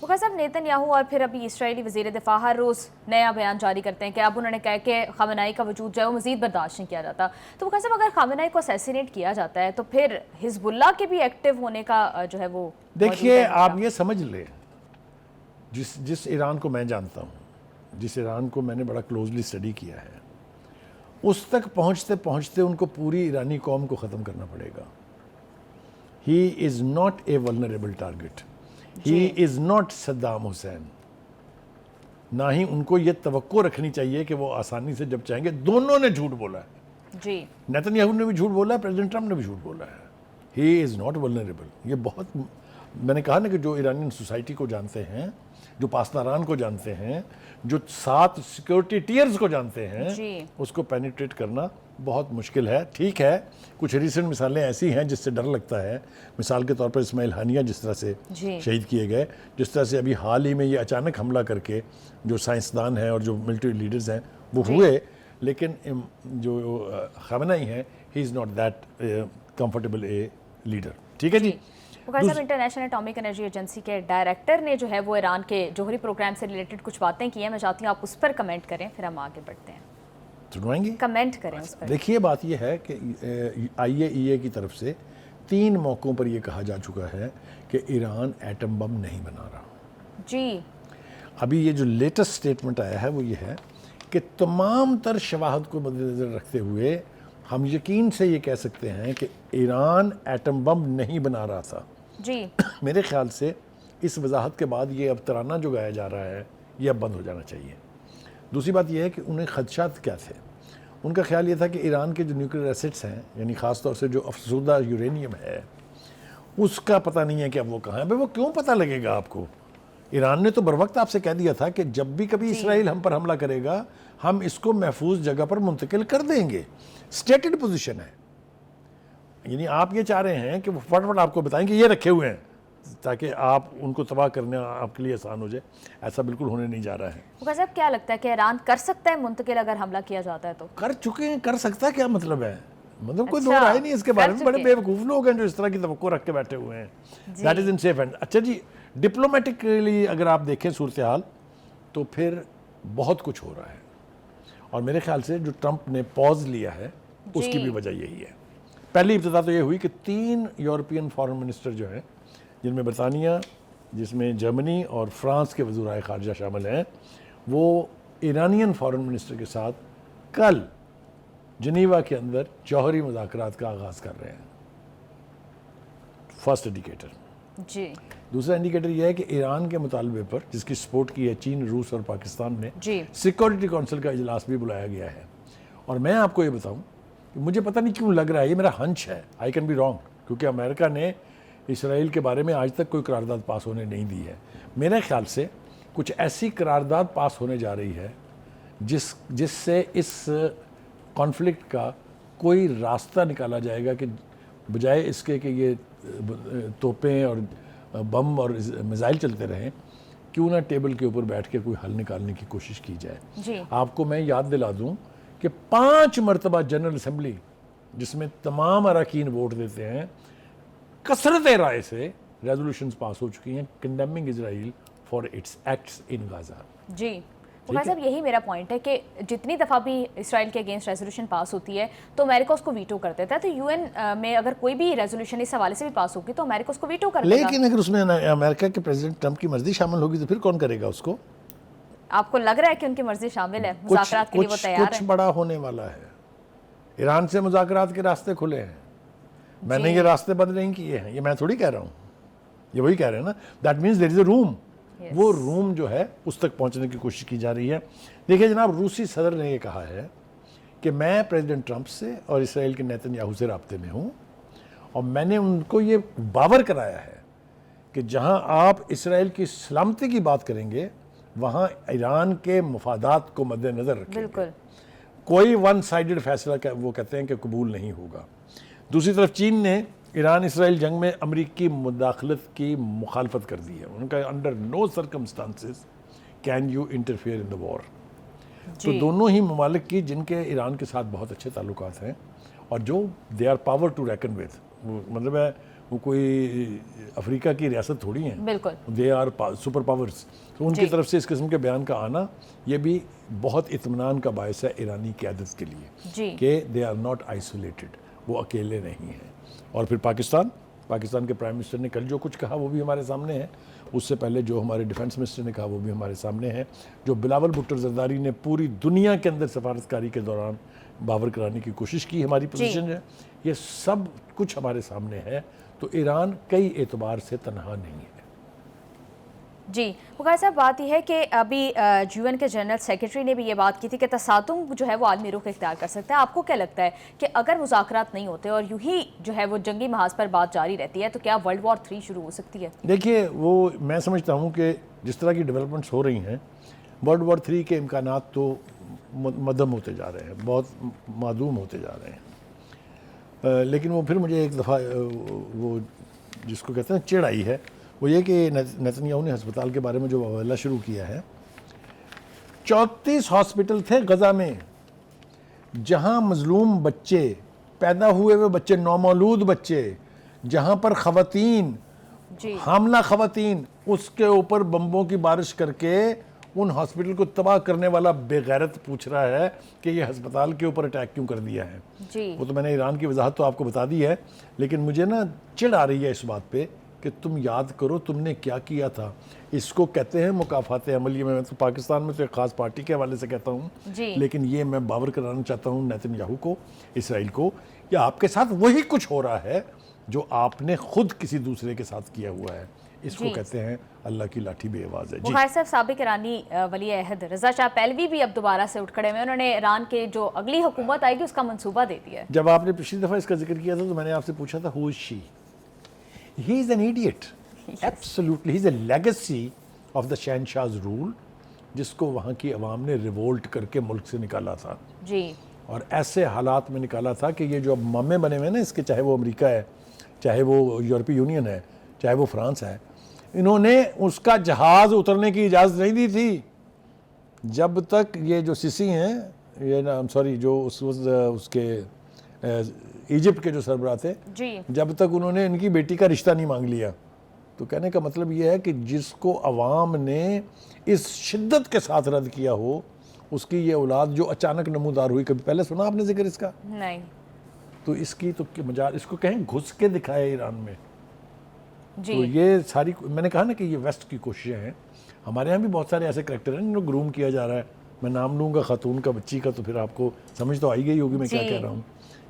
वक़्त साहब नेतन याहू और फिर अभी इसराइली वज़ीर दिफ़ा हर रोज़ नया बयान जारी करते हैं कि अब उन्होंने कहा कि ख़ामेनी का वजूद जो है वो मज़ीद बर्दाश्त नहीं किया जाता। तो वक़्त साहब अगर ख़ामेनी को असैसिनेट किया जाता है तो फिर हिज़्बुल्लाह के भी एक्टिव होने का जो है वो देखिए, आप ये समझ लें, जिस ईरान को मैं जानता हूँ, जिस ईरान को मैंने बड़ा क्लोजली स्टडी किया है, उस तक पहुँचते पहुँचते उनको पूरी ईरानी कौम को ख़त्म करना पड़ेगा। He is not a vulnerable target, he is not Saddam Hussain. ना ही उनको ये तवक्को रखनी चाहिए कि वो आसानी से जब चाहेंगे। दोनों ने झूठ बोला है जी, नेतन्याहू ने भी झूठ बोला है, प्रेसिडेंट ट्रंप ने भी झूठ बोला है। He is not vulnerable. ये बहुत, मैंने कहा ना कि जो ईरानियन सोसाइटी को जानते हैं, जो पासदारान को जानते हैं, जो 7 सिक्योरिटी टीयर्स को जानते हैं, उसको पेनिट्रेट करना बहुत मुश्किल है। ठीक है, कुछ रिसेंट मिसालें ऐसी हैं जिससे डर लगता है। मिसाल के तौर पर इस्माइल हानिया जिस तरह से शहीद किए गए, जिस तरह से अभी हाल ही में ये अचानक हमला करके जो साइंसदान हैं और जो मिलिट्री लीडर्स हैं वो हुए, लेकिन जो ख़ामेनी है, he is not that comfortable a leader. ठीक है जी। साहब, इंटरनेशनल एटॉमिक एनर्जी एजेंसी के डायरेक्टर ने जो है वो ईरान के जोहरी प्रोग्राम से रिलेटेड कुछ बातें की हैं। मैं चाहती हूँ आप उस पर कमेंट करें, फिर हम आगे बढ़ते हैं। सुनवाएंगे? कमेंट करें उस पर। देखिए, बात यह है कि IAEA की तरफ से 3 मौक़ों पर यह कहा जा चुका है कि ईरान एटम बम नहीं बना रहा जी। अभी ये जो लेटेस्ट स्टेटमेंट आया है वो ये है कि तमाम तर शवाहद को मद्देनज़र रखते हुए हम यकीन से ये कह सकते हैं कि ईरान एटम बम नहीं बना रहा था जी। मेरे ख्याल से इस वजाहत के बाद ये अब तराना जो गाया जा रहा है ये अब बंद हो जाना चाहिए। दूसरी बात यह है कि उन्हें खदशात क्या थे। उनका ख्याल ये था कि ईरान के जो न्यूक्लियर एसेट्स हैं, यानी ख़ास तौर से जो अफसुदा यूरेनियम है, उसका पता नहीं है कि अब वो कहाँ है। भाई वो क्यों पता लगेगा आपको? ईरान ने तो बर वक्त आपसे कह दिया था कि जब भी कभी इसराइल हम पर हमला करेगा हम इसको महफूज जगह पर मुंतकिल कर देंगे। स्टेटेड पोजीशन है, यानी आप ये चाह रहे हैं कि वो फटाफट आपको बताएं कि ये रखे हुए हैं ताकि आप उनको तबाह करना आपके लिए आसान हो जाए। ऐसा बिल्कुल होने नहीं जा रहा है। साहब, क्या लगता है कि ईरान कर सकता है मुंतकिल अगर हमला किया जाता है तो? कर चुके हैं, कर सकता क्या मतलब है? मतलब कोई दो राय नहीं इसके बारे में। बड़े बेवकूफ़ लोग हैं जो इस तरह की तवक्को रख के बैठे हुए हैं। That is in safe hand. अच्छा जी, डिप्लोमेटिकली अगर आप देखें सूरत हाल तो फिर बहुत कुछ हो रहा है, और मेरे ख्याल से जो ट्रंप ने पॉज लिया है उसकी भी वजह यही है। पहली इब्तिदा तो ये हुई कि 3 यूरोपियन फॉरेन मिनिस्टर जो हैं, जिनमें बरतानिया, जिसमें जर्मनी और फ्रांस के वज़ीर ख़ारजा शामिल हैं, वो ईरानियन फॉरेन मिनिस्टर के साथ कल जनीवा के अंदर जौहरी मुज़ाकरात का आगाज़ कर रहे हैं। फर्स्ट इंडिकेटर जी। दूसरा इंडिकेटर यह है कि ईरान के मुतालबे पर, जिसकी सपोर्ट की है चीन, रूस और पाकिस्तान ने, सिक्योरिटी काउंसिल का इजलास भी बुलाया गया है। और मैं आपको ये बताऊं कि मुझे पता नहीं क्यों लग रहा है, ये मेरा हंच है, आई कैन बी रॉन्ग, क्योंकि अमेरिका ने इसराइल के बारे में आज तक कोई करारदाद पास होने नहीं दी है। मेरे ख्याल से कुछ ऐसी करारदाद पास होने जा रही है जिससे इस कॉन्फ्लिक्ट का कोई रास्ता निकाला जाएगा, कि बजाय इसके कि ये तोपें और बम और मिसाइल चलते रहें, क्यों ना टेबल के ऊपर बैठ के कोई हल निकालने की कोशिश की जाए। आपको मैं याद दिला दूं कि 5 मरतबा जनरल असेंबली, जिसमें तमाम अरकान वोट देते हैं, कसरत राय से रेजोल्यूशंस पास हो चुकी हैं condemning Israel for its acts in Gaza. जी साहब, यही मेरा पॉइंट है कि जितनी दफ़ा भी इसराइल के अगेंस्ट रेजोल्यूशन पास होती है तो अमेरिका उसको वीटो कर देता है। तो यूएन में अगर कोई भी रेजोल्यूशन इस हवाले से भी पास होगी तो अमेरिका उसको वीटो कर देगा। लेकिन अगर उसमें अमेरिका के प्रेसिडेंट ट्रंप की मर्जी शामिल होगी तो फिर कौन करेगा उसको? आपको लग रहा है कि उनकी मर्जी शामिल है? मुज़ाकरात के लिए वो तैयार है? कुछ बड़ा होने वाला है। ईरान से मुज़ाकरात के रास्ते खुले हैं। मैंने ये रास्ते बंद नहीं किए हैं, ये मैं थोड़ी कह रहा हूँ, ये वही कह रहे हैं ना। That means there is a room. वो रूम जो है उस तक पहुंचने की कोशिश की जा रही है। देखिए जनाब, रूसी सदर ने ये कहा है कि मैं प्रेसिडेंट ट्रंप से और इसराइल के नेतन्याहू से राब्ते में हूँ, और मैंने उनको ये बावर कराया है कि जहाँ आप इसराइल की सलामती की बात करेंगे वहाँ ईरान के मफादात को मद्देनज़र रखेंगे। बिल्कुल। कोई वन साइडेड फैसला वो कहते हैं कि कबूल नहीं होगा। दूसरी तरफ चीन ने ईरान इसराइल जंग में अमरीकी मुदाखलत की मुखालफत कर दी है। उनका under no circumstances can you interfere in the war. तो दोनों ही ममालिक की, जिनके ईरान के साथ बहुत अच्छे ताल्लुकात हैं और जो they are power to reckon with, मतलब है وہ کوئی افریقہ کی ریاست تھوڑی ہیں, بالکل دے آر سپر پاورز. تو ان کی طرف سے اس قسم کے بیان کا آنا یہ بھی بہت اطمینان کا باعث ہے ایرانی قیادت کے لیے کہ دے آر ناٹ آئسولیٹڈ, وہ اکیلے نہیں ہیں. اور پھر پاکستان کے پرائم منسٹر نے کل جو کچھ کہا وہ بھی ہمارے سامنے ہے, اس سے پہلے جو ہمارے ڈیفنس منسٹر نے کہا وہ بھی ہمارے سامنے ہے, جو بلاول بھٹو زرداری نے پوری دنیا کے اندر سفارتکاری کے دوران باور کرانے کی کوشش کی ہماری پوزیشن ہے, یہ سب کچھ ہمارے سامنے ہے. تو ایران کئی اعتبار سے تنہا نہیں ہے. جی بخاری صاحب, بات یہ ہے کہ ابھی UN کے جنرل سیکرٹری نے بھی یہ بات کی تھی کہ تصادم جو ہے وہ عالمی رخ اختیار کر سکتا ہے. آپ کو کیا لگتا ہے کہ اگر مذاکرات نہیں ہوتے اور یوں ہی جو ہے وہ جنگی محاذ پر بات جاری رہتی ہے تو کیا ورلڈ وار 3 شروع ہو سکتی ہے؟ دیکھیے, وہ میں سمجھتا ہوں کہ جس طرح کی ڈیولپمنٹس ہو رہی ہیں, ورلڈ وار 3 کے امکانات تو مدھم ہوتے جا رہے ہیں, بہت معدوم ہوتے جا رہے ہیں. لیکن وہ پھر مجھے ایک دفعہ وہ جس کو کہتے ہیں چڑ آئی ہے, وہ یہ کہ نیتنیاہو نے ہسپتال کے بارے میں جو حوالہ شروع کیا ہے, 34 ہاسپٹل تھے غزہ میں جہاں مظلوم بچے, پیدا ہوئے ہوئے بچے, نومولود بچے, جہاں پر خواتین, حاملہ خواتین, اس کے اوپر بمبوں کی بارش کر کے ان ہاسپٹل کو تباہ کرنے والا بے غیرت پوچھ رہا ہے کہ یہ ہسپتال کے اوپر اٹیک کیوں کر دیا ہے. وہ تو میں نے ایران کی وضاحت تو آپ کو بتا دی ہے, لیکن مجھے نا چڑ آ رہی ہے اس بات پہ کہ تم یاد کرو تم نے کیا کیا تھا. اس کو کہتے ہیں مکافات عملیہ. میں تو پاکستان میں تو ایک خاص پارٹی کے حوالے سے کہتا ہوں, لیکن یہ میں باور کرانا چاہتا ہوں نیتنیاہو کو, اسرائیل کو, یا آپ کے ساتھ وہی کچھ ہو رہا ہے جو آپ نے خود کسی دوسرے کے ساتھ کیا ہوا ہے. اس کو کہتے ہیں اللہ کی لاٹھی بے آواز ہے. بخاری صاحب, سابق ایرانی ولی عہد رضا شاہ پہلوی بھی اب دوبارہ سے اٹھ کھڑے ہوئے, انہوں نے ایران کے جو اگلی حکومت آئے گی اس کا منصوبہ دے دیا ہے. جب آپ نے پچھلی دفعہ اس کا ذکر کیا تھا تو میں نے آپ سے پوچھا تھا who is she? He is an idiot. Absolutely. He is a legacy of the شہنشاہ's rule, جس کو وہاں کی عوام نے ریوولٹ کر کے ملک سے نکالا تھا. اور ایسے حالات میں نکالا تھا کہ یہ جو اب مامے بنے ہوئے نا اس کے, چاہے وہ امریکہ ہے, چاہے وہ یورپی یونین ہے, چاہے وہ فرانس ہے, انہوں نے اس کا جہاز اترنے کی اجازت نہیں دی تھی جب تک یہ جو سیسی ہیں, یہ جو اس کے ایجپٹ کے جو سربراہ تھے, جب تک انہوں نے ان کی بیٹی کا رشتہ نہیں مانگ لیا. تو کہنے کا مطلب یہ ہے کہ جس کو عوام نے اس شدت کے ساتھ رد کیا ہو, اس کی یہ اولاد جو اچانک نمودار ہوئی, کبھی پہلے سنا آپ نے ذکر اس کا؟ نہیں. تو اس کی تو مجال, اس کو کہیں گھس کے دکھائے ایران میں. تو یہ ساری, میں نے کہا نا کہ یہ ویسٹ کی کوششیں ہیں. ہمارے ہاں بھی بہت سارے ایسے کریکٹر ہیں جن کو گروم کیا جا رہا ہے. میں نام لوں گا خاتون کا, بچی کا, تو پھر آپ کو سمجھ تو آئی گئی ہوگی میں کیا کہہ رہا ہوں.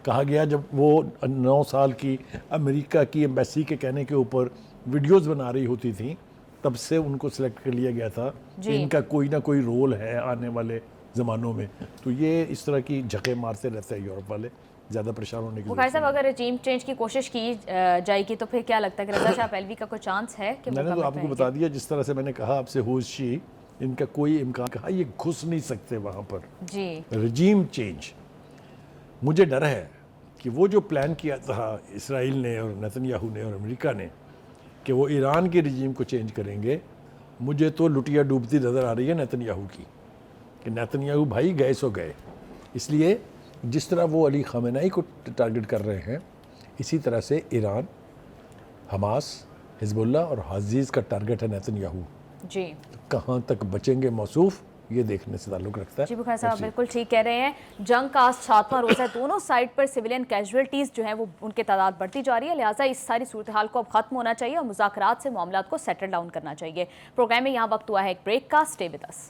کہا گیا جب وہ 9 سال کی امریکہ کی ایمبیسی کے کہنے کے اوپر ویڈیوز بنا رہی ہوتی تھیں, تب سے ان کو سلیکٹ کر لیا گیا تھا کہ ان کا کوئی نہ کوئی رول ہے آنے والے زمانوں میں. تو یہ اس طرح کی جھکے مارتے رہتے ہیں یورپ والے, زیادہ پریشان ہونے کی. بخاری صاحب, اگر رجیم چینج کی کوشش کی جائے گی تو پھر کیا لگتا ہے کہ رضا شاہ پہلوی کا کوئی چانس ہے؟ کہ میں نے تو آپ کو بتا دیا, جس طرح سے میں نے کہا آپ سے who is she, ان کا کوئی امکان, کہا یہ گھس نہیں سکتے وہاں پر. رجیم چینج, مجھے ڈر ہے کہ وہ جو پلان کیا تھا اسرائیل نے اور نیتنیاہو نے اور امریکہ نے کہ وہ ایران کے رجیم کو چینج کریں گے, مجھے تو لٹیا ڈوبتی نظر آ رہی ہے نیتنیاہو کی, کہ نیتنیاہو بھائی گئے سو گئے. اس لیے جس طرح وہ علی خامنہئی کو ٹارگٹ کر رہے ہیں, اسی طرح سے ایران, حماس, حزب اللہ اور حزیز کا ٹارگٹ ہے نیتنیاہو. کہاں تک بچیں گے موصوف, یہ دیکھنے سے تعلق رکھتا ہے. بخاری صاحب بالکل ٹھیک کہہ رہے ہیں. جنگ کا 7واں روز ہے, دونوں سائڈ پر سویلین کیجویلٹیز جو ہیں وہ ان کے تعداد بڑھتی جا رہی ہے, لہٰذا اس ساری صورتحال کو اب ختم ہونا چاہیے اور مذاکرات سے معاملات کو سیٹل ڈاؤن کرنا چاہیے. پروگرام میں یہاں وقت ہوا ہے ایک بریک کا. Stay with us.